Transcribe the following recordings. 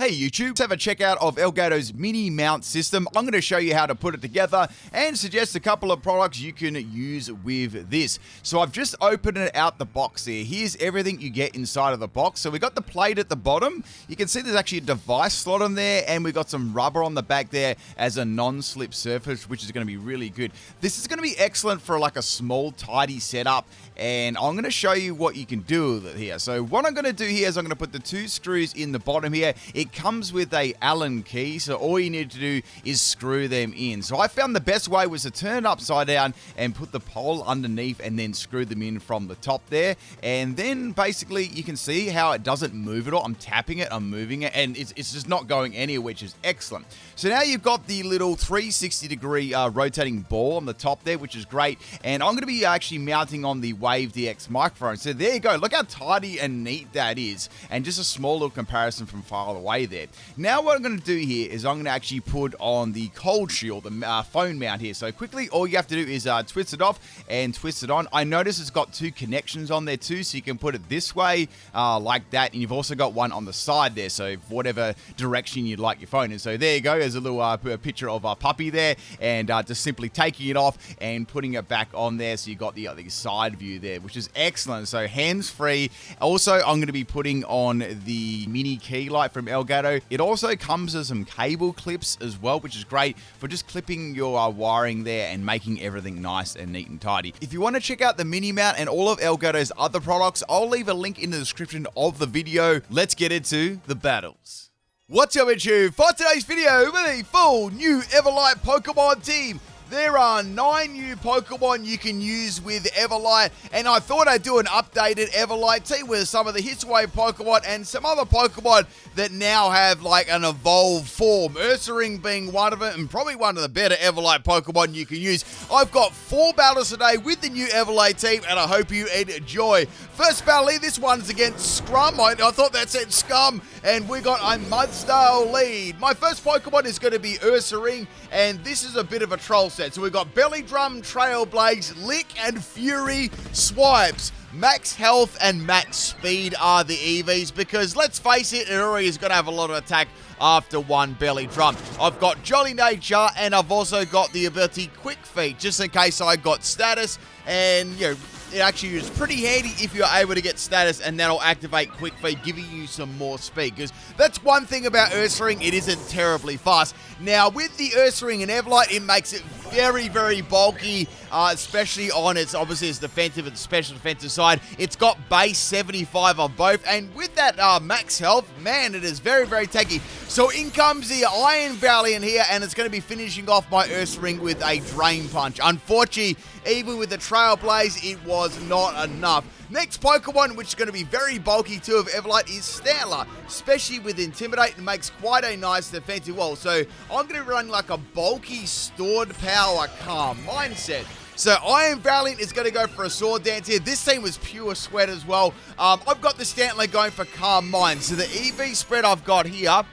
Hey YouTube, let's have a check out of Elgato's mini mount system. I'm going to show you how to put it together and suggest a couple of products you can use with this. So I've just opened it out the box here. Here's everything you get inside of the box. So we got the plate at the bottom. You can see there's actually a device slot on there, and we got some rubber on the back there as a non-slip surface, which is going to be really good. This is going to be excellent for like a small, tidy setup, and I'm going to show you what you can do with it here. So what I'm going to do here is I'm going to put the two screws in the bottom here. It comes with a Allen key, so all you need to do is screw them in. So I found the best way was to turn it upside down and put the pole underneath and then screw them in from the top there. And then basically you can see how it doesn't move at all. I'm tapping it, I'm moving it, and it's just not going anywhere, which is excellent. So now you've got the little 360-degree rotating ball on the top there, which is great. And I'm going to be actually mounting on the Wave DX microphone. So there you go. Look how tidy and neat that is. And just a small little comparison from far away there. Now what I'm going to do here is I'm going to actually put on the cold shield, the phone mount here. So quickly, all you have to do is twist it off and twist it on. I notice it's got two connections on there too, so you can put it this way like that. And you've also got one on the side there, so whatever direction you'd like your phone in. So there you go. There's a little picture of a puppy there, and just simply taking it off and putting it back on there. So you've got the side view there, which is excellent. So hands-free. Also, I'm going to be putting on the mini key light from Elgato. It also comes with some cable clips as well, which is great for just clipping your wiring there and making everything nice and neat and tidy. If you want to check out the mini mount and all of Elgato's other products, I'll leave a link in the description of the video. Let's get into the battles. What's up, YouTube? For today's video, with a full new Everlight Pokemon team. There are 9 new Pokemon you can use with Everlight, and I thought I'd do an updated Everlight team with some of the Hisuian Pokemon and some other Pokemon that now have like an evolved form. Ursaring being one of them, and probably one of the better Everlight Pokemon you can use. I've got 4 battles today with the new Everlight team, and I hope you enjoy. First battle here, this one's against Scrum. I thought that said Scum, and we got a Mudstyle lead. My first Pokemon is going to be Ursaring, and this is a bit of a troll set. So we've got Belly Drum, Trailblaze, Lick, and Fury, Swipes. Max Health and Max Speed are the EVs, because let's face it, it already is going to have a lot of attack after one Belly Drum. I've got Jolly Nature, and I've also got the ability Quick Feet, just in case I got status, and you know, it actually is pretty handy if you're able to get status, and that'll activate Quick Feet, giving you some more speed, because that's one thing about Ursaring, it isn't terribly fast. Now, with the Ursaring and Everlight, it makes it very, very bulky, especially on its, obviously, its defensive and special defensive side. It's got base 75 on both, and with that max health, man, it is very, very tanky. So in comes the Iron Valiant here, and it's going to be finishing off my Ursaring with a Drain Punch. Unfortunately, even with the Trailblaze, it was not enough. Next Pokemon, which is going to be very bulky too of Everlight, is Stantler. Especially with Intimidate, it makes quite a nice defensive wall. So I'm going to run like a bulky stored power calm mindset. So Iron Valiant is going to go for a Sword Dance here. This team was pure sweat as well. I've got the Stantler going for Calm Mind. So the EV spread I've got here,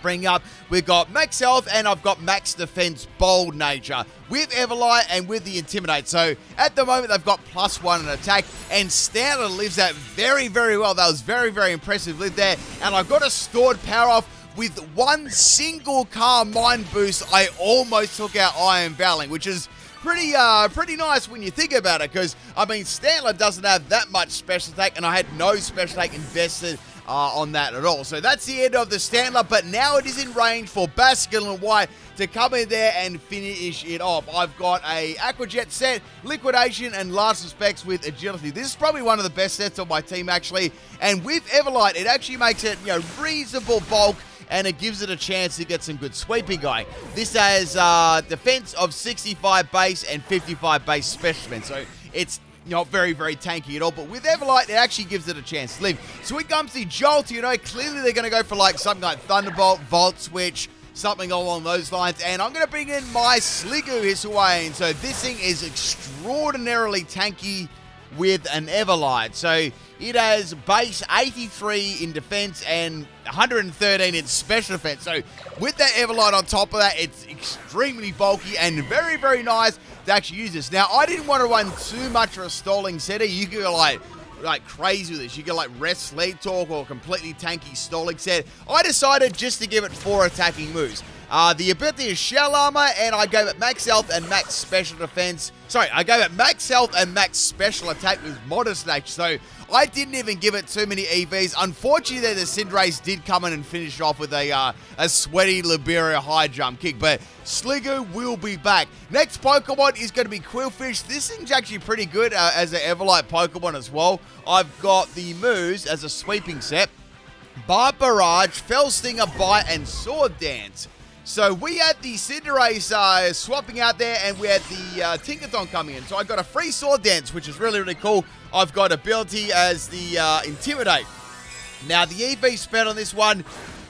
bring up, we've got Max Health, and I've got Max Defense Bold Nature with Everlight and with the Intimidate. So at the moment they've got +1 in attack, and Stantler lives that very, very well. That was very, very impressive live there. And I've got a stored power off. With one single Calm Mind boost, I almost took out Iron Valiant, which is pretty nice when you think about it, because I mean Stantler doesn't have that much special attack, and I had no special attack invested on that at all. So that's the end of the Stantler, but now it is in range for Basculin White to come in there and finish it off. I've got a Aqua Jet set, Liquidation, and Last Respects with Agility. This is probably one of the best sets on my team, actually. And with Everlight, it actually makes it, you know, reasonable bulk, and it gives it a chance to get some good sweeping going. This has defense of 65 base and 55 base special defense, so it's not very, very tanky at all, but with Everlight, it actually gives it a chance to live. So it comes to Jolt, you know, clearly they're going to go for like something like Thunderbolt, Volt Switch, something along those lines, and I'm going to bring in my Sliggoo Hisuian. So this thing is extraordinarily tanky with an Everlight. So it has base 83 in defense and 113 in special defense. So with that Everlight on top of that, it's extremely bulky and very, very nice to actually use this. Now, I didn't want to run too much of a stalling setter. You could go like like crazy with this. You get like Rest Sleep Talk or completely tanky stalling set. I decided just to give it 4 attacking moves. The ability is Shell Armor, and I gave it Max Health and Max Special Defense. Sorry, I gave it Max Health and Max Special Attack with Modest Nature, so I didn't even give it too many EVs. Unfortunately, the Cinderace did come in and finish off with a sweaty Liberia high jump kick, but Sliggoo will be back. Next Pokemon is going to be Quillfish. This thing's actually pretty good as an Everlight Pokemon as well. I've got the moves as a sweeping set: Barb Barrage, Fell Stinger, Bite, and Sword Dance. So we had the Cinderace swapping out there, and we had the Tinkaton coming in. So I got a free Sword Dance, which is really, really cool. I've got ability as the Intimidate. Now, the EV spent on this one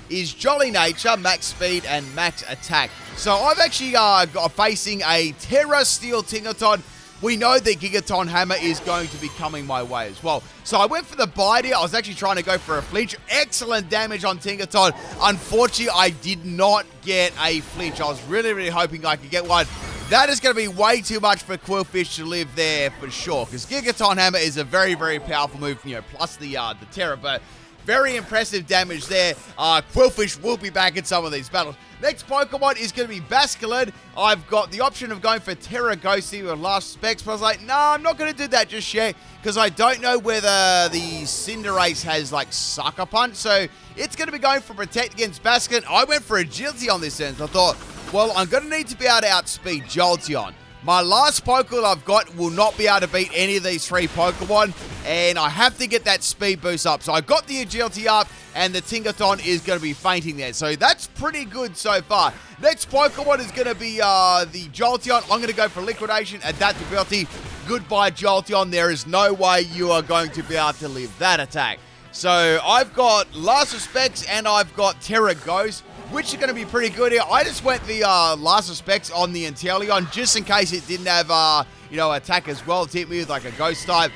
is Jolly Nature, Max Speed, and Max Attack. So I've actually got facing a Terra Steel Tinkaton. We know that Gigaton Hammer is going to be coming my way as well. So I went for the bite here. I was actually trying to go for a flinch. Excellent damage on Tinkaton. Unfortunately, I did not get a flinch. I was really, really hoping I could get one. That is going to be way too much for Quillfish to live there for sure, because Gigaton Hammer is a very, very powerful move, you know, plus the Terra, but very impressive damage there. Quillfish will be back in some of these battles. Next Pokemon is going to be Basculin. I've got the option of going for Terra Ghosty with Last Specs, but I was like, no, I'm not going to do that just yet, because I don't know whether the Cinderace has, like, Sucker Punch, so it's going to be going for Protect against Basculin. I went for Agility on this end, so I thought, well, I'm going to need to be able to outspeed Jolteon. My last Pokemon I've got will not be able to beat any of these 3 Pokemon, and I have to get that speed boost up. So I got the Agility up, and the Tinkaton is going to be fainting there. So that's pretty good so far. Next Pokemon is going to be the Jolteon. I'm going to go for Liquidation, Adaptability. Goodbye, Jolteon. There is no way you are going to be able to live that attack. So I've got Last Respects, and I've got Terra Ghost, which are going to be pretty good here. I just went the Last Respects on the Inteleon just in case it didn't have, attack as well. It hit me with like a Ghost type,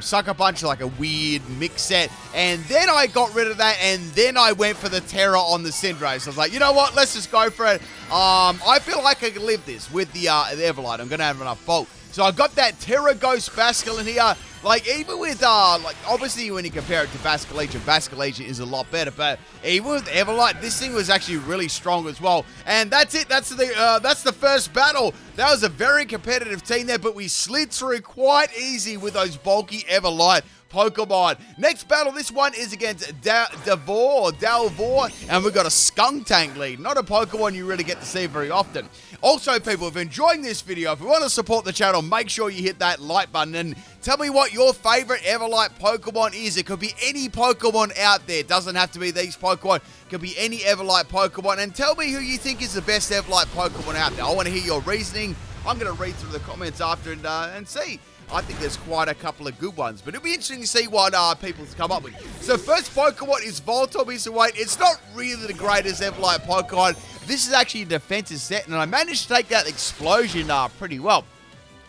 Sucker Punch, like a weird mix set. And then I got rid of that, and then I went for the Terra on the Cinderace. So I was like, you know what? Let's just go for it. I feel like I can live this with the Everlight. I'm going to have enough Volt. So I got that Terra Ghost Basculin here. Like, even with, obviously when you compare it to Basculegion is a lot better, but even with Everlight, this thing was actually really strong as well. And that's it. That's the first battle. That was a very competitive team there, but we slid through quite easy with those bulky Everlight Pokemon. Next battle, this one is against Dalvor, and we've got a Skuntank lead. Not a Pokemon you really get to see very often. Also, people, if you're enjoying this video, if you want to support the channel, make sure you hit that like button and tell me what your favorite Everlight Pokemon is. It could be any Pokemon out there. It doesn't have to be these Pokemon. It could be any Everlight Pokemon. And tell me who you think is the best Everlight Pokemon out there. I want to hear your reasoning. I'm going to read through the comments after and see. I think there's quite a couple of good ones, but it'll be interesting to see what people come up with. So first Pokemon is Voltorb, Hisuian. It's not really the greatest Everlight Pokemon. This is actually a defensive set, and I managed to take that Explosion pretty well.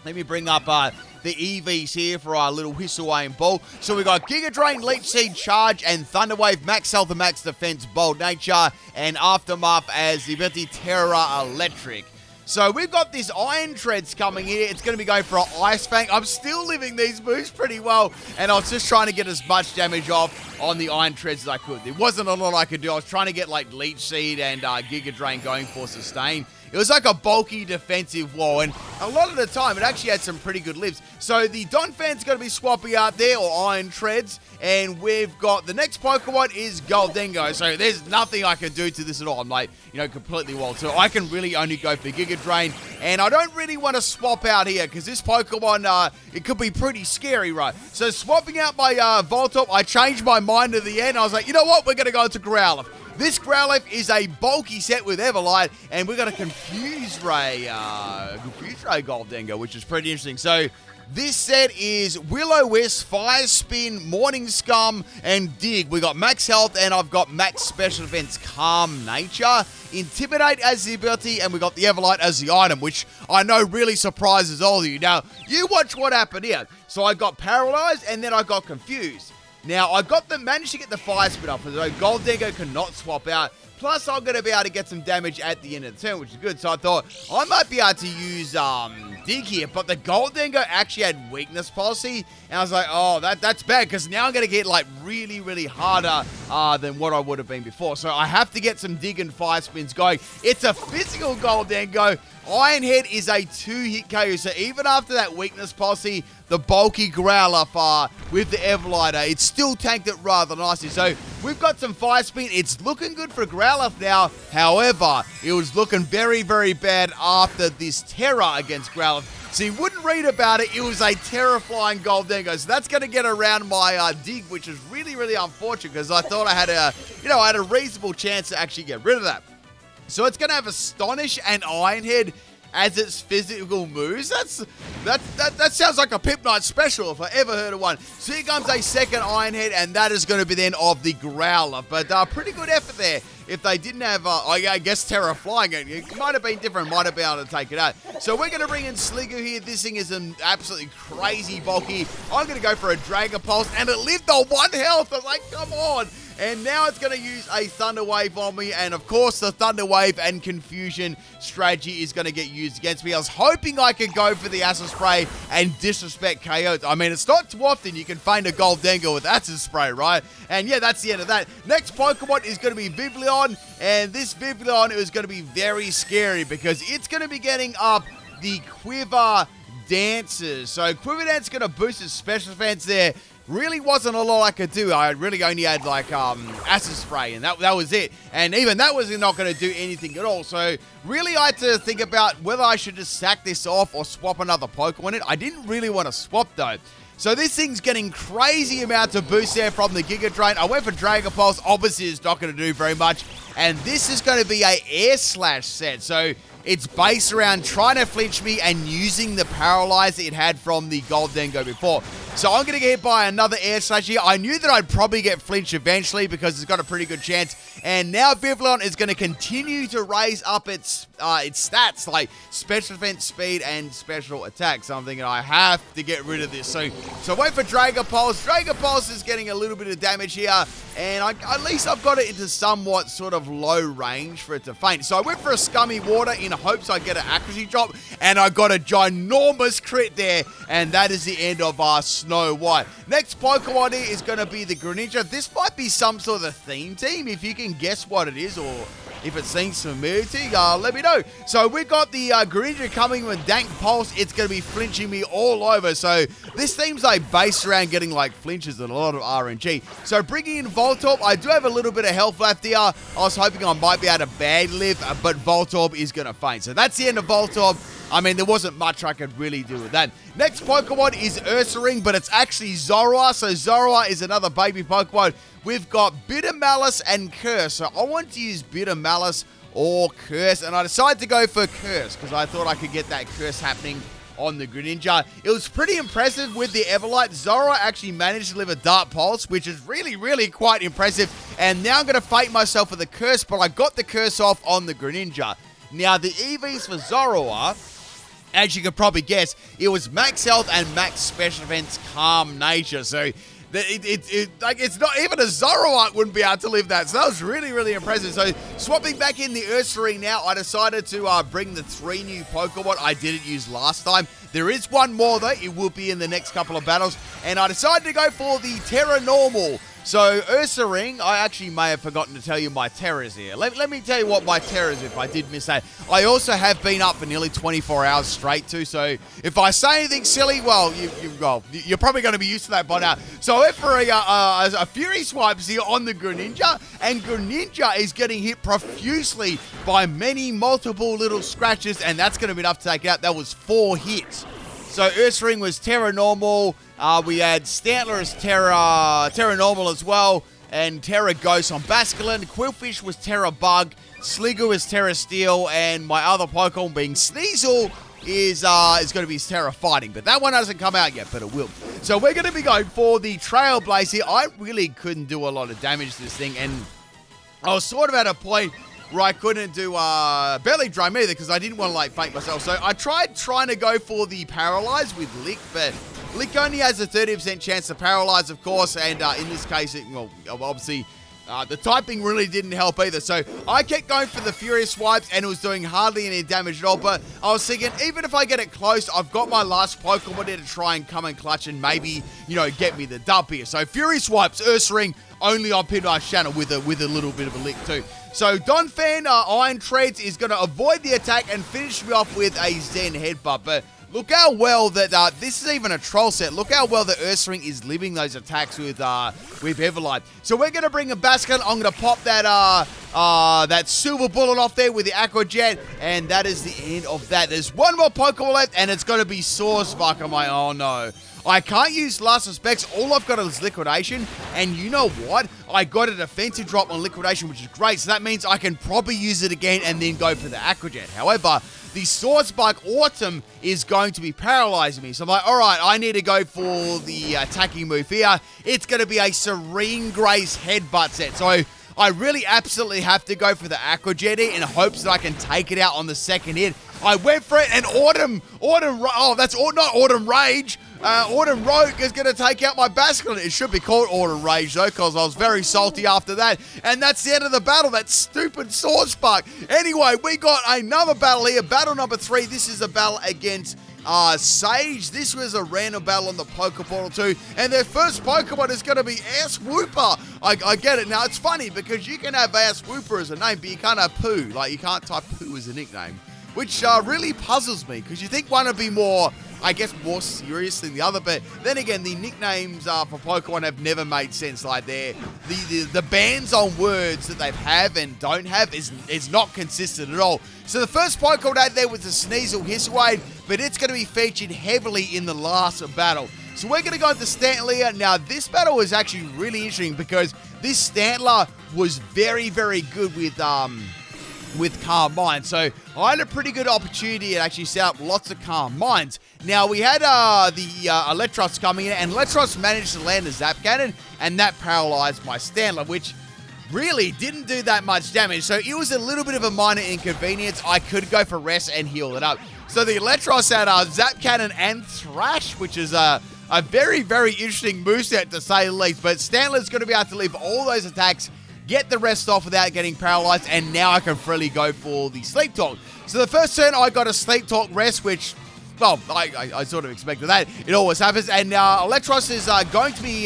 Let me bring up the EVs here for our little Hisuian Ball. So we got Giga Drain, Leech Seed, Charge, and Thunder Wave, Max Health and Max Defense, Bold Nature, and Aftermath as the ability Terra Electric. So we've got this Iron Treads coming here. It's going to be going for an Ice Fang. I'm still living these moves pretty well, and I was just trying to get as much damage off on the Iron Treads as I could. There wasn't a lot I could do. I was trying to get like Leech Seed and Giga Drain going for sustain. It was like a bulky defensive wall, and a lot of the time, it actually had some pretty good lives. So the Donphan's going to be swapping out there, or Iron Treads, and we've got the next Pokemon is Goldengo. So there's nothing I can do to this at all. I'm like, completely wild. So I can really only go for Giga Drain, and I don't really want to swap out here, because this Pokemon, it could be pretty scary, right? So swapping out my Voltorb, I changed my mind at the end. I was like, you know what? We're going to go to Growlithe. This Growlithe is a bulky set with Everlight, and we're going to Confuse Ray Goldengo, which is pretty interesting. So this set is Will-O-Wisp, Fire Spin, Morning Scum, and Dig. We got Max Health, and I've got Max Special Defense, Calm Nature, Intimidate as the ability, and we got the Everlight as the item, which I know really surprises all of you. Now, you watch what happened here. So I got Paralyzed, and then I got Confused. Now, I managed to get the Fire Spin up, so Goldengo cannot swap out. Plus, I'm going to be able to get some damage at the end of the turn, which is good. So I thought I might be able to use Dig here, but the Gold Dingo actually had weakness policy, and I was like, oh, that's bad, because now I'm going to get like really, really harder than what I would have been before. So I have to get some Dig and Fire Spins going. It's a physical Gold Dingo. Iron Head is a 2-hit KO, so even after that weakness policy, the bulky Growlithe with the Everlight, it still tanked it rather nicely. So we've got some Fire Spin. It's looking good for Growlithe now. However, it was looking very, very bad after this Terror against Growlithe. So you wouldn't read about it. It was a terrifying Gold Dingo. So that's going to get around my Dig, which is really, really unfortunate because I thought I had a reasonable chance to actually get rid of that. So it's going to have Astonish and Iron Head as its physical moves. That sounds like a Pip Night special if I ever heard of one. So here comes a second Iron Head, and that is going to be then of the Growlithe. But pretty good effort there. If they didn't have, I guess, Terra flying it might have been different, might have been able to take it out. So we're going to bring in Sliggoo here. This thing is an absolutely crazy bulky. I'm going to go for a Dragon Pulse, and it lived on 1 health. I was like, come on. And now it's going to use a Thunder Wave on me. And, of course, the Thunder Wave and Confusion strategy is going to get used against me. I was hoping I could go for the Acid Spray and disrespect KO. I mean, it's not too often you can find a Gold Dingo with Acid Spray, right? And, yeah, that's the end of that. Next Pokemon is going to be Vivillon. And this Vivillon is going to be very scary because it's going to be getting up the Quiver Dances. So Quiver Dance is going to boost its special defense there. Really wasn't a lot I could do. I really only had like Acid Spray, and that was it. And even that was not going to do anything at all. So really I had to think about whether I should just sack this off or swap another Pokemon in it. I didn't really want to swap though. So this thing's getting crazy amounts of boost there from the Giga Drain. I went for Dragon Pulse. Obviously it's not going to do very much. And this is going to be a Air Slash set. So it's based around trying to flinch me and using the Paralyze it had from the Gold Dingo before. So I'm going to get hit by another Air Slash here. I knew that I'd probably get flinched eventually because it's got a pretty good chance. And now Vivillon is going to continue to raise up its stats like special defense, speed, and special attack. So I'm thinking I have to get rid of this. So wait for Dragon Pulse. Dragon Pulse is getting a little bit of damage here. And at least I've got it into somewhat sort of low range for it to faint. So I went for a Scummy Water in hopes I'd get an accuracy drop. And I got a ginormous crit there. And that is the end of Snow White. Next Pokemon here is going to be the Greninja. This might be some sort of theme team. If you can guess what it is or if it seems familiar to you, let me know. So we've got the Greninja coming with Dank Pulse. It's going to be flinching me all over. So this theme's like based around getting like flinches and a lot of RNG. So bringing in Voltorb, I do have a little bit of health left here. I was hoping I might be able to bad live, but Voltorb is going to faint. So that's the end of Voltorb. I mean, there wasn't much I could really do with that. Next Pokemon is Ursaring, but it's actually Zorua. So Zorua is another baby Pokemon. We've got Bitter Malice and Curse. So I want to use Bitter Malice or Curse, and I decided to go for Curse because I thought I could get that Curse happening on the Greninja. It was pretty impressive with the Everlight. Zorua actually managed to live a Dark Pulse, which is really, really quite impressive. And now I'm going to fight myself with the Curse, but I got the Curse off on the Greninja. Now, the EVs for Zorua, as you can probably guess, it was max health and max special defense, calm nature. So it's not even a Zoroark wouldn't be able to live that. So that was really, really impressive. So swapping back in the Ursaring now, I decided to bring the 3 new Pokemon I didn't use last time. There is one more though. It will be in the next couple of battles. And I decided to go for the Terra Normal. So Ursaring, I actually may have forgotten to tell you my terrors here. Let me tell you what my terrors, if I did miss that. I also have been up for nearly 24 hours straight too, so if I say anything silly, well, you're probably going to be used to that by now. So I went for a Fury Swipes here on the Greninja, and Greninja is getting hit profusely by multiple little scratches, and that's going to be enough to take it out. That was 4 hits. So Ursaring was Terra Normal. We had Stantler as Terra Normal as well, and Terra Ghost on Basculin. Quillfish was Terra Bug. Sliggoo is Terra Steel, and my other Pokemon being Sneasel is going to be Terra Fighting, but that one hasn't come out yet, but it will. So we're going to be going for the Trailblaze here. I really couldn't do a lot of damage to this thing, and I was sort of at a point where I couldn't do Belly Drum either because I didn't want to faint myself. So I tried trying to go for the Paralyze with Lick, but Lick only has a 30% chance to Paralyze, of course, and in this case, obviously, The typing really didn't help either, so I kept going for the Furious Swipes, and it was doing hardly any damage at all, but I was thinking, even if I get it close, I've got my last Pokemon here to try and come and clutch and maybe, get me the dub here. So Furious Swipes, Ursaring, only on Pinwise channel with a little bit of a lick too. So Donphan Iron Treads is going to avoid the attack and finish me off with a Zen Headbutt, but look how well that, this is even a troll set. Look how well the Ursaring is living those attacks with Everlight. So we're going to bring a Basculin. I'm going to pop that Silver Bullet off there with the Aqua Jet, and that is the end of that. There's one more Pokemon left, and it's going to be Swordspark. I'm like, oh no. I can't use Last Respects. All I've got is Liquidation, and you know what? I got a defensive drop on Liquidation, which is great, so that means I can probably use it again and then go for the Aqua Jet. However, the Swordspark Autumn is going to be paralyzing me. So I'm like, all right, I need to go for the attacking move here. It's going to be a Serene Grace Headbutt set. So I really absolutely have to go for the Aqua Jet in hopes that I can take it out on the second hit. I went for it, and Autumn Rage. Autumn Rogue is going to take out my Basculin. It should be called Autumn Rage, though, because I was very salty after that. And that's the end of the battle, that stupid Swordspark. Anyway, we got another battle here, battle number 3. This is a battle against Sage. This was a random battle on the Pokeportal too, and their first Pokemon is going to be Ass Whooper. I get it. Now, it's funny because you can have Ass Whooper as a name, but you can't have Poo. Like, you can't type Poo as a nickname, which really puzzles me, because you think one would be more, I guess, more serious than the other, but then again, the nicknames for Pokemon have never made sense. Like, the bans on words that they have and don't have is not consistent at all. So the first Pokemon out there was the Sneasel Hisuian, but it's going to be featured heavily in the last battle. So we're going to go into Stantler. Now, this battle was actually really interesting because this Stantler was very, very good with Calm Mind. So I had a pretty good opportunity to actually set up lots of Calm Minds. Now, we had the Electros coming in, and Electros managed to land a Zap Cannon, and that paralyzed my Stantler, which really didn't do that much damage. So it was a little bit of a minor inconvenience. I could go for rest and heal it up. So the Electros had Zap Cannon and Thrash, which is a very, very interesting moveset to say the least. But Stantler's going to be able to leave all those attacks, get the rest off without getting paralyzed, and now I can freely go for the Sleep Talk. So the first turn, I got a Sleep Talk rest, which, well, I sort of expected that. It always happens. And Electros is going to be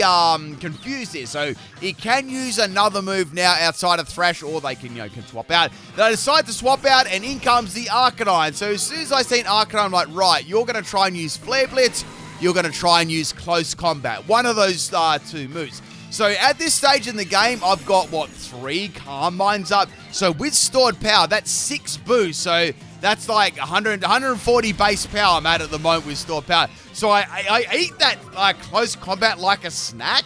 confused here. So he can use another move now outside of Thrash, or they can, can swap out. Then I decide to swap out, and in comes the Arcanine. So as soon as I seen Arcanine, I'm like, right, you're going to try and use Flare Blitz. You're going to try and use Close Combat. One of those two moves. So at this stage in the game, I've got, 3 Calm Minds up. So with stored power, that's 6 boosts. So that's like 140 base power I'm at the moment with stored power. So I eat that Close Combat like a snack.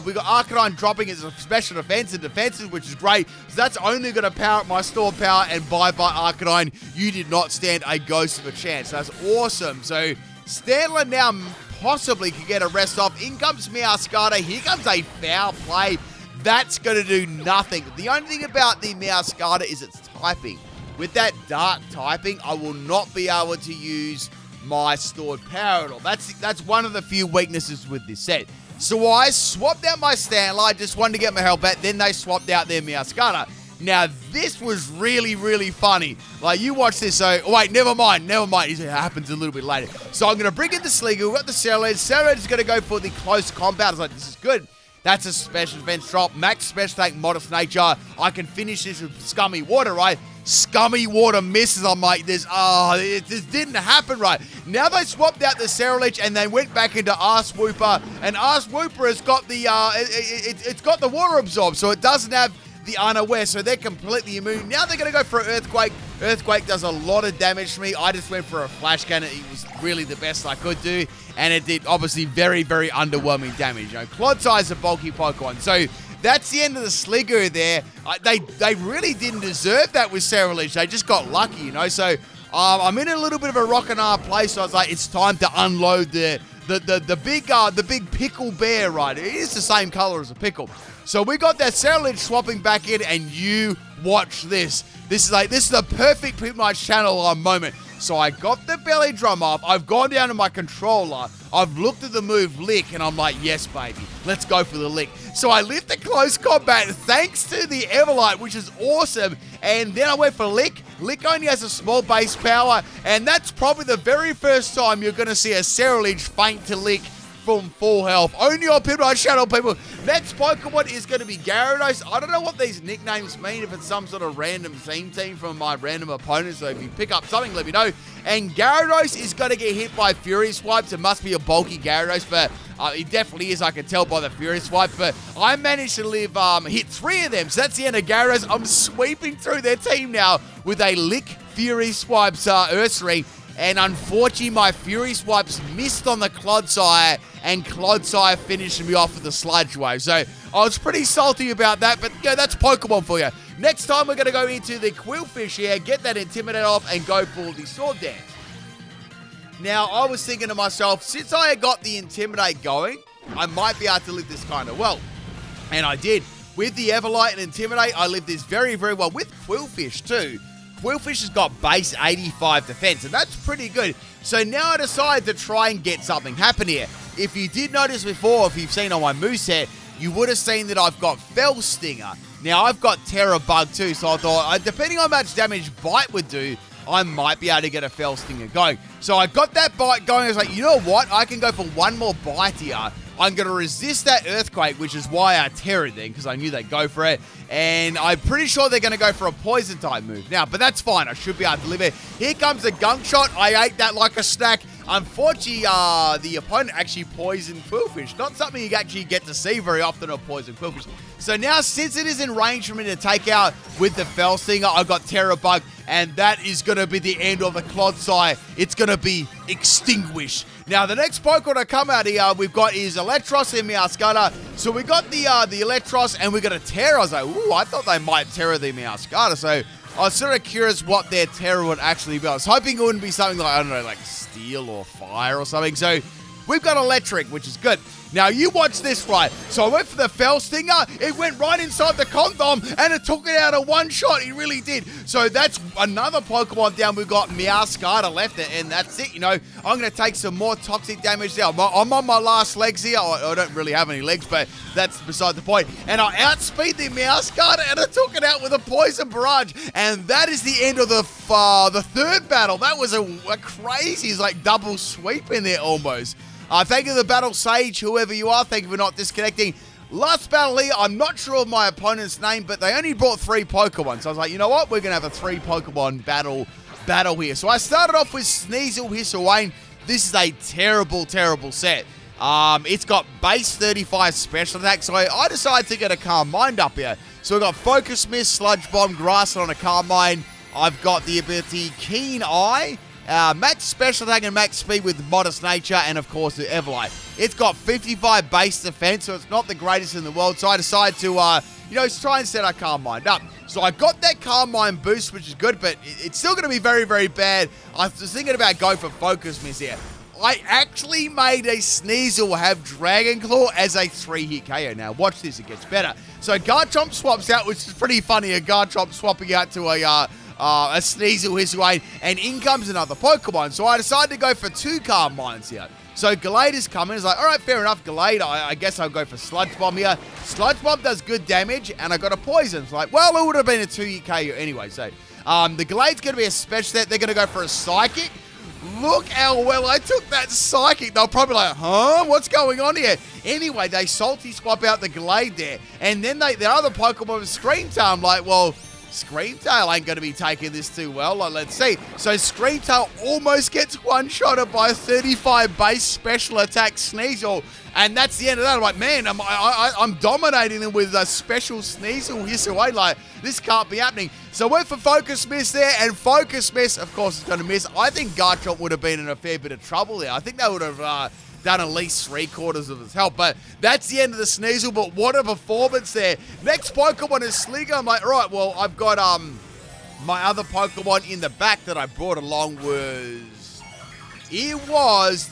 We got Arcanine dropping as a special defense and defensive, which is great. So that's only going to power up my stored power, and bye-bye Arcanine. You did not stand a ghost of a chance. That's awesome. So Stantler now possibly could get a rest off. In comes Meowscarada. Here comes a foul play. That's going to do nothing. The only thing about the Meowscarada is its typing. With that dark typing, I will not be able to use my stored power at all. That's one of the few weaknesses with this set. So I swapped out my Stantler. I just wanted to get my health back. Then they swapped out their Meowscarada. Now, this was really, really funny. Like, you watch this, so... Oh, wait, never mind. It happens a little bit later. So I'm going to bring in the Sliggoo. We've got the Scarlet. Scarlet is going to go for the Close Combat. I was like, this is good. That's a special defense drop. Max special attack, Modest Nature. I can finish this with Scummy Water, right? Scummy Water misses. I'm like, this didn't happen right. Now they swapped out the Scarlet and they went back into Arse Whooper. And Arse Whooper has got the, it's got the Water Absorb, so it doesn't have the Unaware, so they're completely immune. Now they're going to go for Earthquake. Earthquake does a lot of damage to me. I just went for a Flash Cannon. It was really the best I could do, and it did obviously very, very underwhelming damage. Clodsai is a bulky Pokemon, so that's the end of the Sliggoo there. They really didn't deserve that with Ceruledge. They just got lucky, So I'm in a little bit of a rock and hard place, so I was like, it's time to unload the big pickle bear, right? It is the same color as a pickle. So we got that Scarlet swapping back in, and you watch this. This is the perfect Pinwise channel moment. So I got the belly drum off. I've gone down to my controller. I've looked at the move Lick, and I'm like, yes, baby. Let's go for the Lick. So I lived the close combat thanks to the Everlight, which is awesome. And then I went for Lick. Lick only has a small base power, and that's probably the very first time you're going to see a Ceruledge faint to Lick from full health. Only on Midnight Shadow, people. Next Pokemon is going to be Gyarados. I don't know what these nicknames mean, if it's some sort of random theme team from my random opponents, so if you pick up something, let me know. And Gyarados is going to get hit by Fury Swipes. It must be a bulky Gyarados, but it definitely is, I can tell by the Fury Swipe. But I managed to hit 3 of them, so that's the end of Gyarados. I'm sweeping through their team now with a Lick Fury Swipes Ursaring. And unfortunately, my Fury Swipes missed on the Clodsire, and Clodsire finished me off with the Sludge Wave. So I was pretty salty about that, but yeah, that's Pokemon for you. Next time, we're going to go into the Quillfish here, get that Intimidate off, and go for the Sword Dance. Now, I was thinking to myself, since I had got the Intimidate going, I might be able to live this kind of well. And I did. With the Everlight and Intimidate, I lived this very, very well. With Quillfish, too. Quillfish has got base 85 defense, and that's pretty good. So now I decided to try and get something happen here. If you did notice before, if you've seen on my moveset, you would have seen that I've got Fell Stinger. Now, I've got Terra Bug too, so I thought, depending on how much damage Bite would do, I might be able to get a Fell Stinger going. So I got that Bite going. I was like, you know what? I can go for one more Bite here. I'm going to resist that Earthquake, which is why I Terra'd then, because I knew they'd go for it. And I'm pretty sure they're going to go for a Poison type move. Now, but that's fine. I should be able to live it. Here comes the Gunk Shot. I ate that like a snack. Unfortunately, the opponent actually poisoned Quillfish. Not something you actually get to see very often, a poison Quillfish. So now, since it is in range for me to take out with the Fell Stinger, I've got Terra Bug, and that is going to be the end of the Clodsire. It's going to be extinguished. Now, the next Pokemon to come out here we've got is Electros and Meowscarada. So we got the Electros, and we got a Terra. I was like, ooh, I thought they might Terra the Meowscarada. So I was sort of curious what their Terra would actually be. I was hoping it wouldn't be something like, I don't know, like Steel or Fire or something. So we've got Electric, which is good. Now, you watch this, right? So I went for the Fell Stinger. It went right inside the Condom, and it took it out of one shot. It really did. So that's another Pokemon down. We've got Meowscarada left, and that's it. You know, I'm going to take some more toxic damage there. I'm on my last legs here. I don't really have any legs, but that's beside the point. And I outspeed the Meowscarada, and I took it out with a Poison Barrage. And that is the end of the third battle. That was a crazy, it's like double sweep in there almost. Thank you to the Battle Sage, whoever you are. Thank you for not disconnecting. Last battle here, I'm not sure of my opponent's name, but they only brought 3 Pokemon. So I was like, you know what? We're going to have a 3 Pokemon battle here. So I started off with Sneasel, Hisuian. This is a terrible, terrible set. It's got base 35 special attack, so I decided to get a Calm Mind up here. So we've got Focus Mist, Sludge Bomb, Grass on a Calm Mind. I've got the ability Keen Eye, max special attack and max speed with Modest Nature, and of course the Everlight. It's got 55 base defense, so it's not the greatest in the world. So I decided to, try and set our Calm Mind up. So I got that Calm Mind boost, which is good, but it's still going to be very, very bad. I was thinking about going for Focus Mist here. I actually made a Sneasel have Dragon Claw as a 3-hit KO. Now, watch this, it gets better. So Garchomp swaps out, which is pretty funny, a Garchomp swapping out to a Sneasel Hisuian, and in comes another Pokemon. So I decided to go for 2 Calm Minds here. So Gallade is coming. It's like, all right, fair enough, Gallade. I guess I'll go for Sludge Bomb here. Sludge Bomb does good damage, and I got a Poison. It's like, well, it would have been a 2-hit KO anyway. So the Gallade's going to be a special set. They're going to go for a Psychic. Look how well I took that Psychic. They'll probably like, huh? What's going on here? Anyway, they salty swap out the Gallade there. And then the other Pokemon was Scream Tail. I'm like, well, Scream Tail ain't going to be taking this too well. Let's see. So Scream Tail almost gets one-shotted by a 35 base special attack Sneasel. And that's the end of that. I'm like, man, I'm dominating them with a special Sneasel Hisuian. Like, this can't be happening. So I went for Focus Mist there, and Focus Mist, of course, is going to miss. I think Garchomp would have been in a fair bit of trouble there. I think they would have done at least 3/4 of his health. But that's the end of the Sneasel. But what a performance there. Next Pokemon is Sliggoo. I'm like, all right, well, I've got my other Pokemon in the back that I brought along It was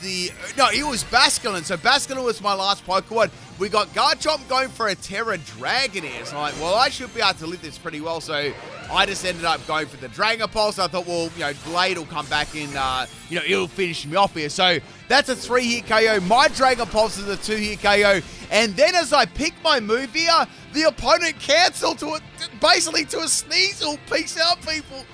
Basculin. So Basculin was my last Pokemon. We got Garchomp going for a Terra Dragon here. So I'm like, well, I should be able to live this pretty well. So I just ended up going for the Dragon Pulse. I thought, well, Blade will come back in, it'll finish me off here. So that's a 3-hit KO. My Dragon Pulse is a 2-hit KO. And then as I pick my move here, the opponent cancelled to it, basically to a Sneasel. Peace out, people.